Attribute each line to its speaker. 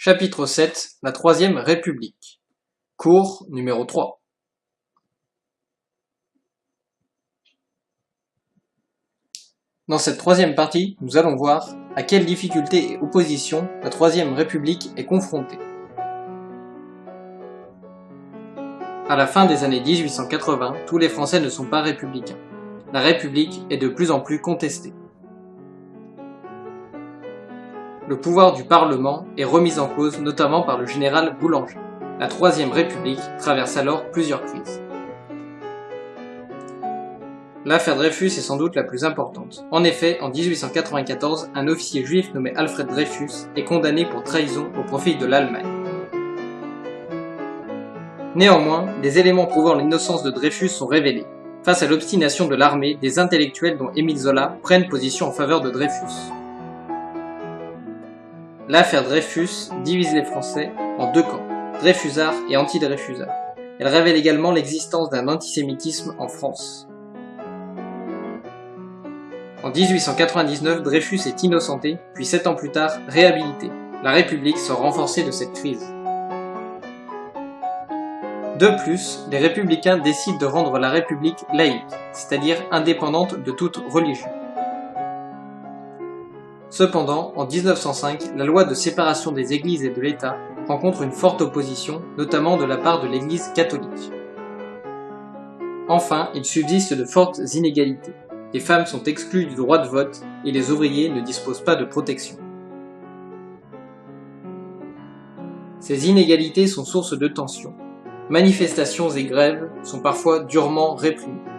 Speaker 1: Chapitre 7. La Troisième République. Cours numéro 3. Dans cette troisième partie, nous allons voir à quelles difficultés et oppositions la Troisième République est confrontée. À la fin des années 1880, tous les Français ne sont pas républicains. La République est de plus en plus contestée. Le pouvoir du Parlement est remis en cause notamment par le général Boulanger. La Troisième République traverse alors plusieurs crises. L'affaire Dreyfus est sans doute la plus importante. En effet, en 1894, un officier juif nommé Alfred Dreyfus est condamné pour trahison au profit de l'Allemagne. Néanmoins, des éléments prouvant l'innocence de Dreyfus sont révélés. Face à l'obstination de l'armée, des intellectuels dont Émile Zola prennent position en faveur de Dreyfus. L'affaire Dreyfus divise les Français en deux camps, Dreyfusards et anti-Dreyfusards. Elle révèle également l'existence d'un antisémitisme en France. En 1899, Dreyfus est innocenté, puis 7 ans plus tard, réhabilité. La République sort renforcée de cette crise. De plus, les républicains décident de rendre la République laïque, c'est-à-dire indépendante de toute religion. Cependant, en 1905, la loi de séparation des églises et de l'État rencontre une forte opposition, notamment de la part de l'Église catholique. Enfin, il subsiste de fortes inégalités. Les femmes sont exclues du droit de vote et les ouvriers ne disposent pas de protection. Ces inégalités sont source de tensions. Manifestations et grèves sont parfois durement réprimées.